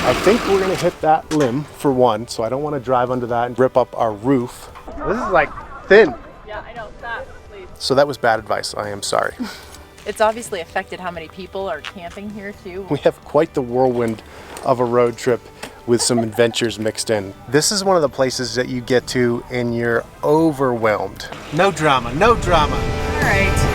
I think we're gonna hit that limb for one, so I don't want to drive under that and rip up our roof. This is like thin. Yeah, I know. Stop, please. So that was bad advice. I am sorry. It's obviously affected how many people are camping here too. We have quite the whirlwind of a road trip with some adventures mixed in. This is one of the places that you get to and you're overwhelmed. No drama, no drama. All right.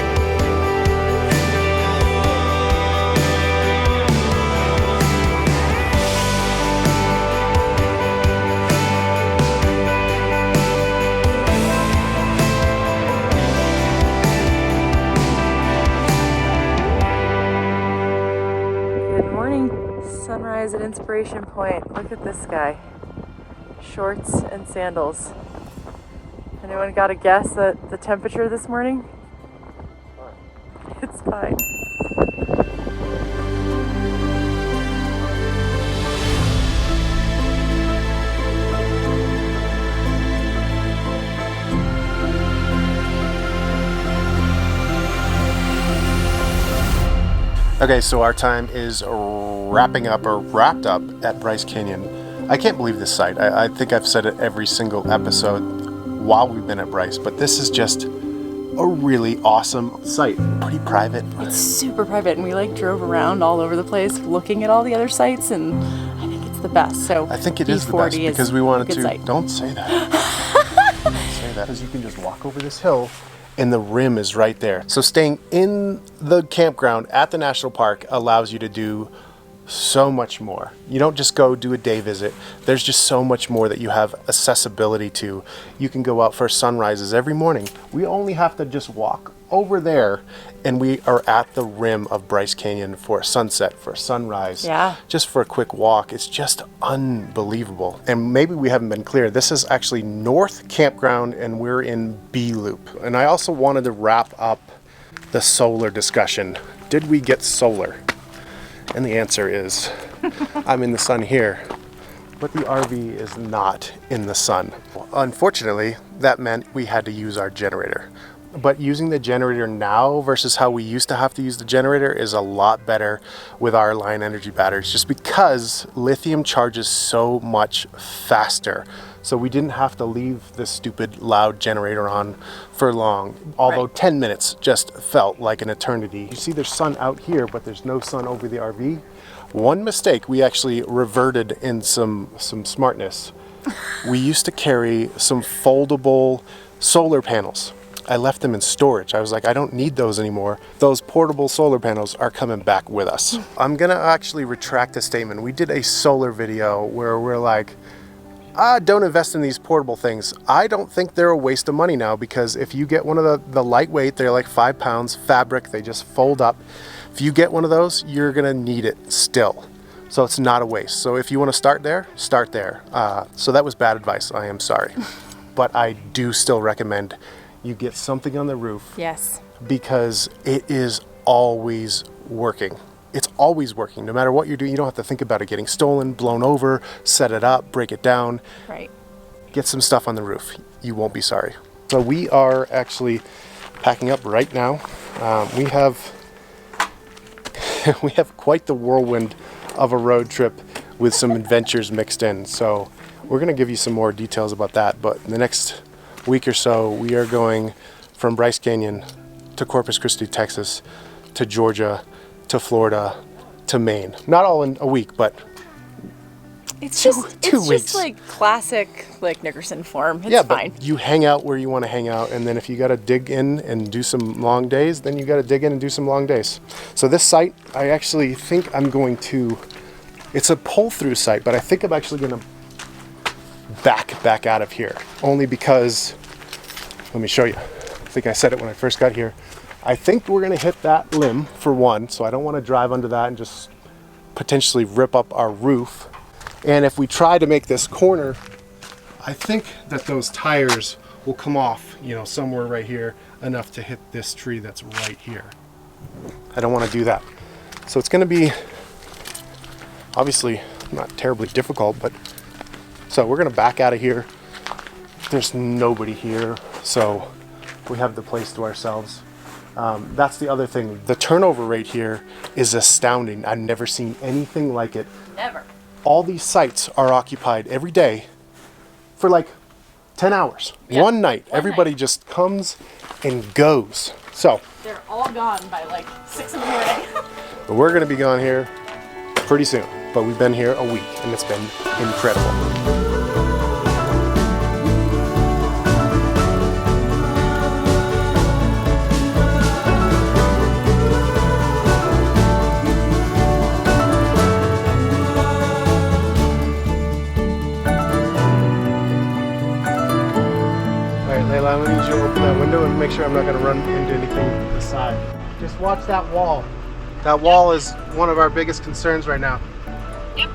Sunrise at Inspiration Point. Look at this guy. Shorts and sandals. Anyone got a guess at the temperature this morning? It's fine. Okay, so our time is wrapped up at Bryce Canyon. I can't believe this site. I think I've said it every single episode while we've been at Bryce, but this is just a really awesome site. Pretty private. It's super private, and we like drove around all over the place looking at all the other sites, and I think it's the best. So I think it is the best because we wanted to. Site. Don't say that. Don't say that because you can just walk over this hill and the rim is right there. So staying in the campground at the national park allows you to do so much more. You don't just go do a day visit. There's just so much more that you have accessibility to. You can go out for sunrises every morning. We only have to just walk over there and we are at the rim of Bryce Canyon for a sunset, for a sunrise, just for a quick walk. It's just unbelievable. And maybe we haven't been clear. This is actually North Campground and we're in B Loop. And I also wanted to wrap up the solar discussion. Did we get solar? And the answer is, I'm in the sun here, but the RV is not in the sun. Unfortunately, that meant we had to use our generator. But using the generator now versus how we used to have to use the generator is a lot better with our Lion Energy batteries, just because lithium charges so much faster. So we didn't have to leave this stupid loud generator on for long, although 10 minutes just felt like an eternity. You see there's sun out here, but there's no sun over the RV. One mistake, we actually reverted in some smartness. We used to carry some foldable solar panels. I left them in storage. I was like, I don't need those anymore. Those portable solar panels are coming back with us. I'm gonna actually retract a statement. We did a solar video where we're like, don't invest in these portable things. I don't think they're a waste of money now, because if you get one of the lightweight, they're like 5 pounds, fabric, they just fold up. If you get one of those, you're gonna need it still. So it's not a waste. So if you wanna start there, start there. So that was bad advice, I am sorry. But I do still recommend you get something on the roof. Yes. Because it is always working. It's always working. No matter what you're doing, you don't have to think about it getting stolen, blown over, set it up, break it down. Right. Get some stuff on the roof. You won't be sorry. So we are actually packing up right now. We have quite the whirlwind of a road trip with some adventures mixed in. So we're gonna give you some more details about that, but in the next week or so, we are going from Bryce Canyon to Corpus Christi, Texas, to Georgia, to Florida, to Maine. Not all in a week, but it's two just weeks. Like classic, like Nickerson form. It's fine. But you hang out where you want to hang out, and then if you got to dig in and do some long days, then you got to dig in and do some long days. So this site, I actually think I'm going to. It's a pull-through site, but I think I'm actually going to back out of here, only because, let me show you. I think I said it when I first got here. I think we're gonna hit that limb for one, so I don't want to drive under that and just potentially rip up our roof. And if we try to make this corner, I think that those tires will come off, somewhere right here, enough to hit this tree that's right here. I don't want to do that. So it's going to be obviously not terribly difficult, but so we're going to back out of here. There's nobody here, so we have the place to ourselves. That's the other thing. The turnover rate here is astounding. I've never seen anything like it. Never. All these sites are occupied every day for like 10 hours. Yeah. One night. Everybody just comes and goes. So They're all gone by like 6 in the morning. we're going to be gone here pretty soon. But we've been here a week and it's been incredible. I need you to open that window and make sure I'm not going to run into anything to the side. Just watch that wall. That wall is one of our biggest concerns right now. Yep.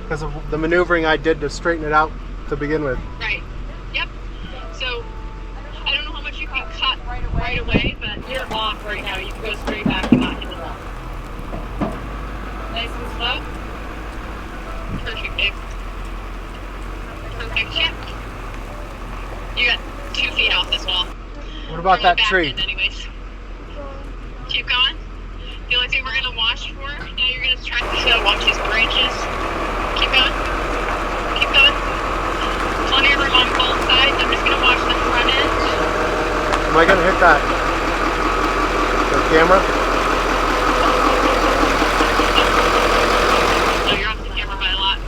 Because of the maneuvering I did to straighten it out to begin with. Right. Yep. So, I don't know how much you can cut right away, but you're off right now. You can go straight back and not hit the wall. Nice and slow. Perfect, babe. Perfect. Yep. You got 2 feet off this wall. What about that tree? Anyways. Keep going. The only thing we're going to watch for, now you're going to try to watch these branches. Keep going. Keep going. Plenty of room on both sides. I'm just going to watch the front end. Am I going to hit that? The camera? No, you're off the camera by a lot.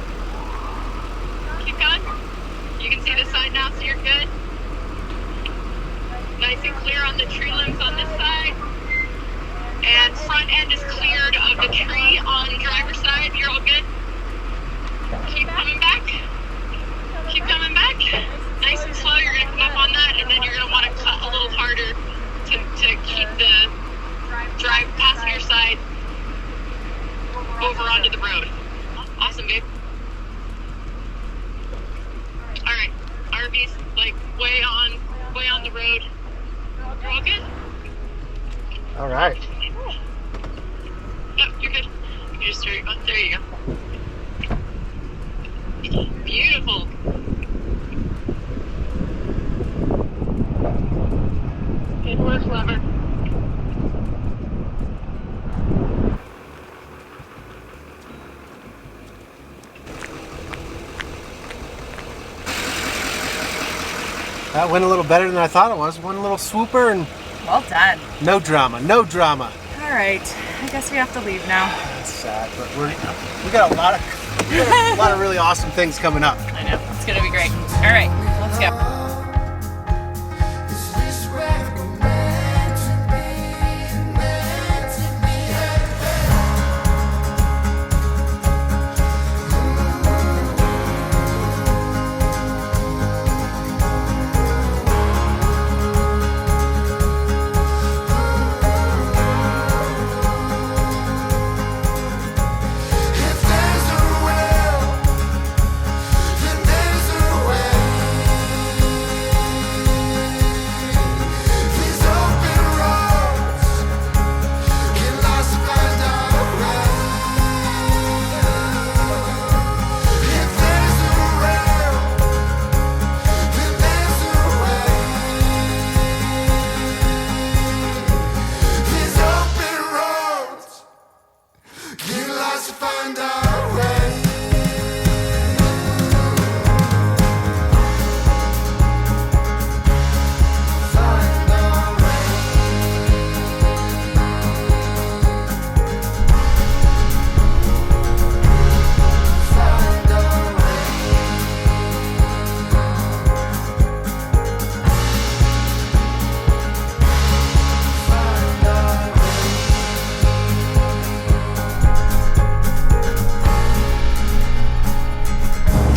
Keep going. You can see the side now, so you're good. Nice and clear on the tree limbs on this side. And front end is cleared of the tree on the driver's side. You're all good. Keep coming back. Keep coming back. Nice and slow. You're going to come up on that, and then you're going to want to cut a little harder to keep the drive passenger side over onto the road. Awesome, babe. All right. RV's like way on the road. You're all good? All right. Yep, you're good. You just there you go. Beautiful. Good work, lover. That went a little better than I thought it was. One little swooper and Well done. no drama, no drama. All right. I guess we have to leave now. That's sad, but we got a lot of really awesome things coming up. I know. It's going to be great. All right. Let's go.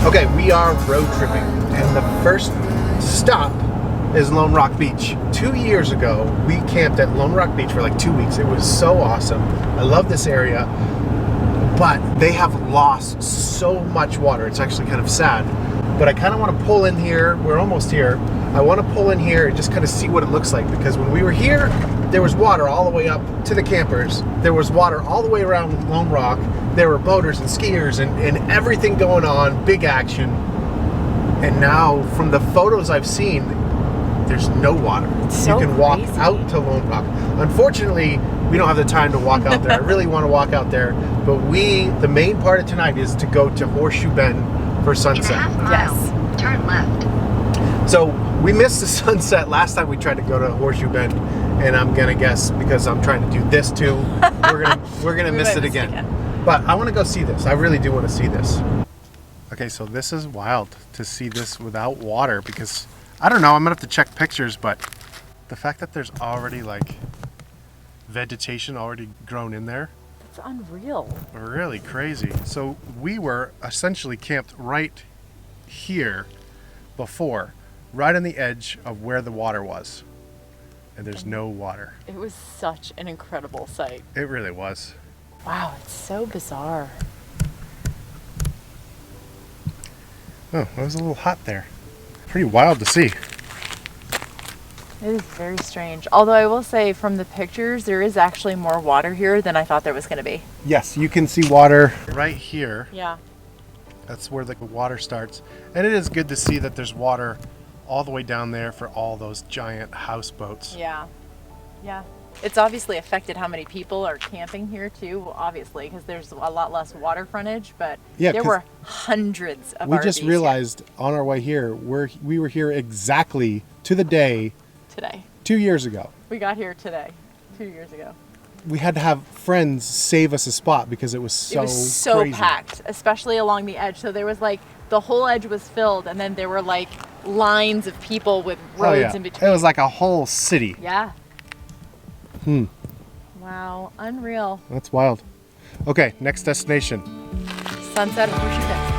Okay, we are road tripping, and the first stop is Lone Rock Beach. 2 years ago, we camped at Lone Rock Beach for like 2 weeks. It was so awesome. I love this area, but they have lost so much water. It's actually kind of sad. But I kind of want to pull in here. We're almost here. I want to pull in here and just kind of see what it looks like, because when we were here, there was water all the way up to the campers. There was water all the way around Lone Rock. There were boaters and skiers and everything going on, big action. And now, from the photos I've seen, there's no water. So you can walk crazy. out to Lone Rock. Unfortunately, we don't have the time to walk out there. I really want to walk out there, but the main part of tonight is to go to Horseshoe Bend for In a sunset. half mile, Yes. turn left. So we missed the sunset last time we tried to go to Horseshoe Bend, and I'm gonna guess because I'm trying to do this too, we're gonna miss it again. But I want to go see this. I really do want to see this. Okay, so this is wild to see this without water because I don't know. I'm gonna have to check pictures, but the fact that there's already like vegetation already grown in there, It's unreal. really crazy. So we were essentially camped right here before, right on the edge of where the water was, and there's no water. It was such an incredible sight. It really was. Wow, it's so bizarre. Oh, it was a little hot there. Pretty wild to see. It is very strange. Although I will say from the pictures, there is actually more water here than I thought there was going to be. Yes, you can see water right here. Yeah. That's where the water starts. And it is good to see that there's water all the way down there for all those giant houseboats. Yeah. Yeah. It's obviously affected how many people are camping here too, obviously, because there's a lot less water frontage, but Yeah, there 'cause were hundreds of We RVs just realized on our way here, we were here exactly to the day here today. 2 years ago. We got here today, 2 years ago. We had to have friends save us a spot because it was so It was so crazy. packed, especially along the edge. So there was like, the whole edge was filled, and then there were like lines of people with roads Oh, yeah. in between. It was like a whole city. Yeah. Wow, unreal. That's wild. Okay, next destination. Sunset of Horseshoe Bend.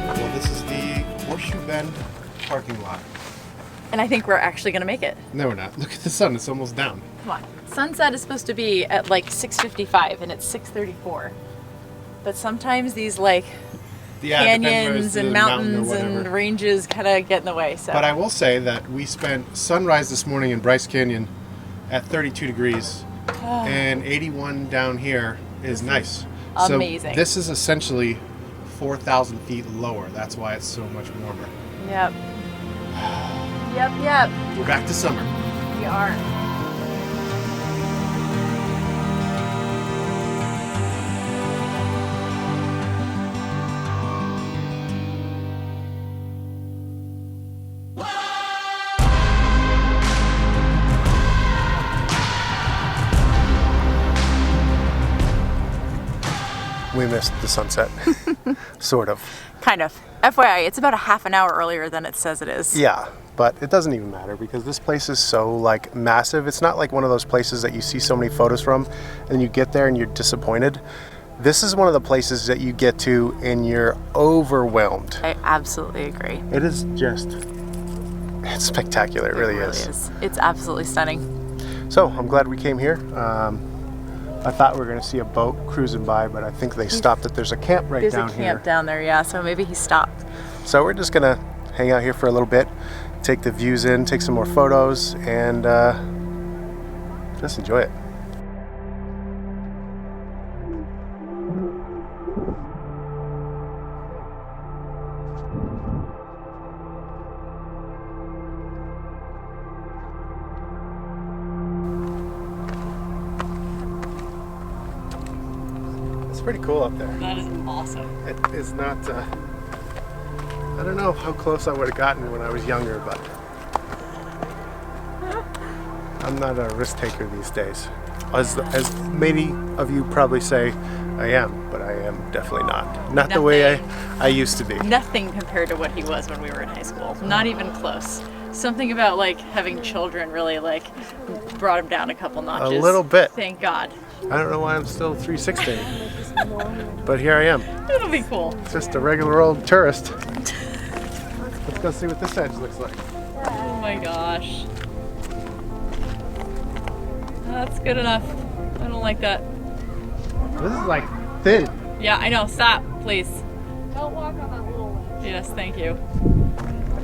Well, this is the Horseshoe Bend parking lot. And I think we're actually gonna make it. No, we're not. Look at the sun. It's almost down. Come on. Sunset is supposed to be at like 6:55 and it's 6:34. But sometimes these like Yeah, it depends where canyons it's and the mountain or mountains and whatever. ranges kind of get in the way. So But I will say that we spent sunrise this morning in Bryce Canyon at 32 degrees, and 81 down here is nice. Amazing. So this is essentially 4,000 feet lower. That's why it's so much warmer. Yep. Yep. We're back to summer. We are. We missed the sunset, sort of. Kind of. FYI, it's about a half an hour earlier than it says it is. Yeah, but it doesn't even matter because this place is so like massive. It's not like one of those places that you see so many photos from and you get there and you're disappointed. This is one of the places that you get to and you're overwhelmed. I absolutely agree. It is just, it's spectacular. It really is. It's absolutely stunning. So I'm glad we came here. I thought we were going to see a boat cruising by, but I think they stopped that there's a camp right There's down a camp here. down there, yeah, so maybe he stopped. So we're just going to hang out here for a little bit, take the views in, take some more photos, and just enjoy it. It's pretty cool up there. That is awesome. It is not, I don't know how close I would have gotten when I was younger, but I'm not a risk taker these days. As many of you probably say I am, but I am definitely not. Not the way I used to be. Nothing compared to what he was when we were in high school. Not even close. Something about like having children really like brought him down a couple notches. A little bit. Thank God. I don't know why I'm still 360, but here I am. It'll be cool. Just a regular old tourist. Let's go see what this edge looks like. Oh my gosh. That's good enough. I don't like that. This is like thin. Yeah, I know. Stop, please. Don't walk on that little one. Yes, thank you.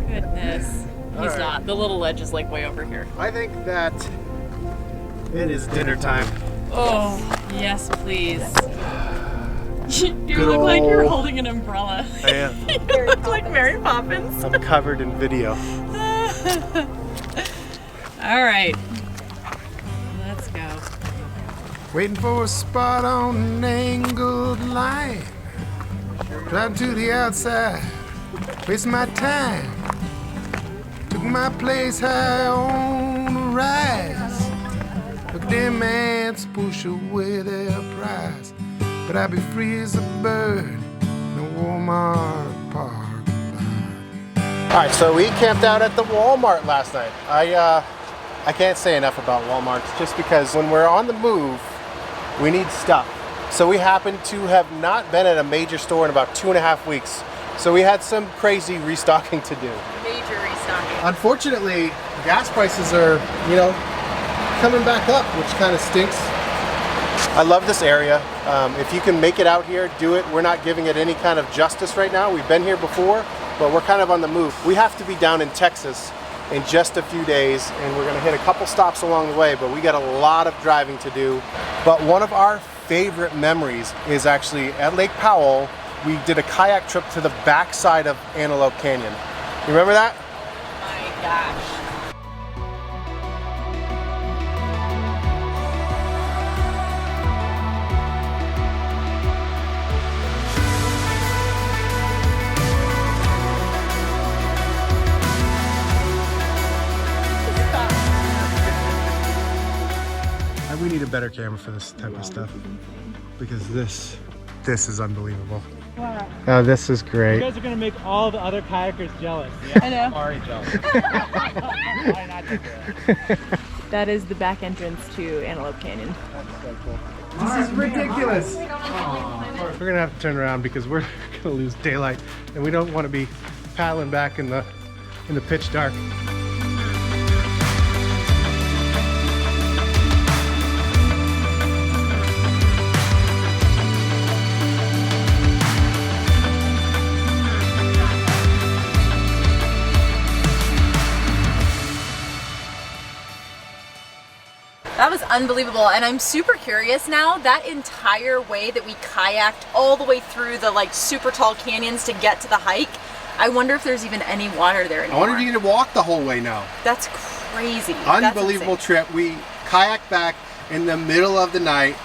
Goodness. He's right. not. The little ledge is like way over here. I think that it is dinner time. Oh, yes, please. You Good look like you're old- holding an umbrella. I am. You look like Mary Poppins. I'm covered in video. All right. Let's go. Waiting for a spot on an angled line. Driving to the outside, wasting my time. Took my place high on the rise. Look at them ants push away their prize. But I'll be free as a bird in a Walmart park. Alright, so we camped out at the Walmart last night. I can't say enough about Walmarts just because when we're on the move, we need stuff. So we happen to have not been at a major store in about 2.5 weeks. So we had some crazy restocking to do. Major restocking. Unfortunately, gas prices are, coming back up, which kind of stinks. I love this area. If you can make it out here, do it. We're not giving it any kind of justice right now. We've been here before, but we're kind of on the move. We have to be down in Texas in just a few days, and we're gonna hit a couple stops along the way, but we got a lot of driving to do. But one of our favorite memories is actually at Lake Powell. We did a kayak trip to the backside of Antelope Canyon. You remember that? Oh my gosh. We need a better camera for this type of stuff because this is unbelievable. Wow. Oh, this is great. You guys are gonna make all the other kayakers jealous. I know. I'm already jealous. Why not do that? That is the back entrance to Antelope Canyon. That's so cool. This is ridiculous. We're gonna have to turn around because we're gonna lose daylight, and we don't want to be paddling back in the pitch dark. That was unbelievable, and I'm super curious now. That entire way that we kayaked all the way through the super tall canyons to get to the hike, I wonder if there's even any water there anymore. I wonder if you need to walk the whole way now. That's crazy. Unbelievable trip. We kayaked back in the middle of the night,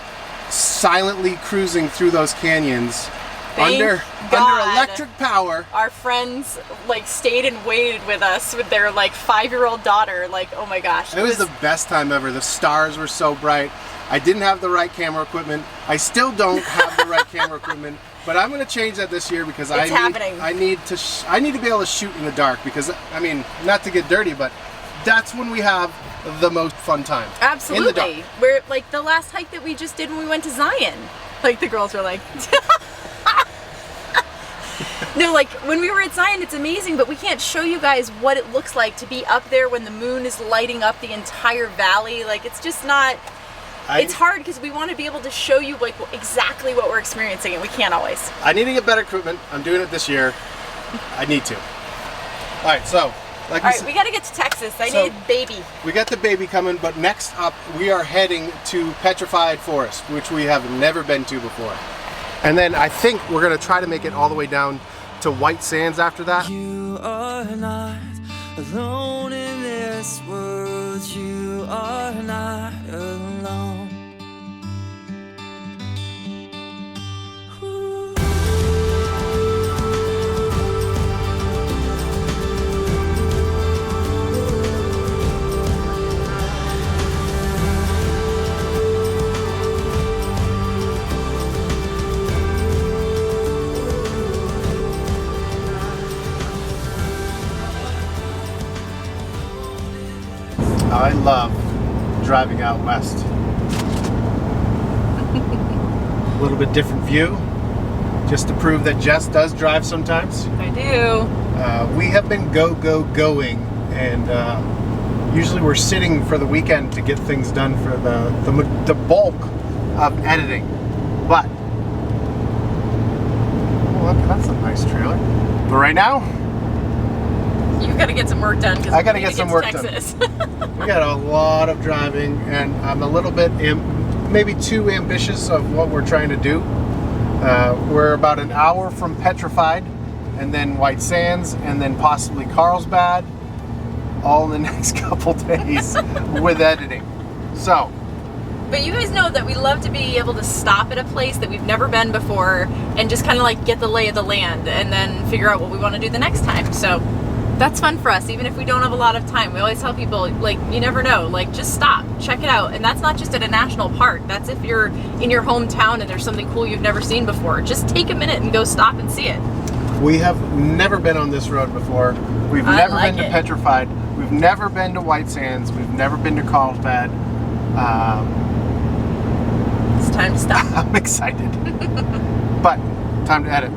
silently cruising through those canyons. Under electric power. Our friends stayed and waited with us with their 5-year-old daughter. Oh my gosh. It was the best time ever. The stars were so bright. I didn't have the right camera equipment. I still don't have the right camera equipment, but I'm going to change that this year because I need to be able to shoot in the dark because not to get dirty, but that's when we have the most fun time. Absolutely. In the dark. We're the last hike that we just did when we went to Zion. The girls were like No, when we were at Zion, it's amazing, but we can't show you guys what it looks like to be up there when the moon is lighting up the entire valley. It's just not, it's hard because we want to be able to show you exactly what we're experiencing, and we can't always. I need to get better equipment. I'm doing it this year. I need to. All right, so we got to get to Texas. I need baby. We got the baby coming, but next up we are heading to Petrified Forest, which we have never been to before. And then I think we're gonna try to make it all the way down to White Sands after that. You are not alone in this world. You are not alone. I love driving out west. A little bit different view, just to prove that Jess does drive sometimes. I do. We have been going, and usually we're sitting for the weekend to get things done for the bulk of editing. But well, that's a nice trailer. But right now, You've got to get some work done. I got to get some work done. Texas. We got a lot of driving, and I'm a little bit maybe too ambitious of what we're trying to do. We're about an hour from Petrified, and then White Sands, and then possibly Carlsbad, all in the next couple days with editing. So, but you guys know that we love to be able to stop at a place that we've never been before and just kind of like get the lay of the land and then figure out what we want to do the next time. So that's fun for us, even if we don't have a lot of time. We always tell people, like, you never know, like, just stop, check it out. And that's not just at a national park. That's if you're in your hometown and there's something cool you've never seen before. Just take a minute and go stop and see it. We have never been on this road before. We've never been to Petrified. We've never been to White Sands. We've never been to Carlsbad. It's time to stop. I'm excited. But time to edit.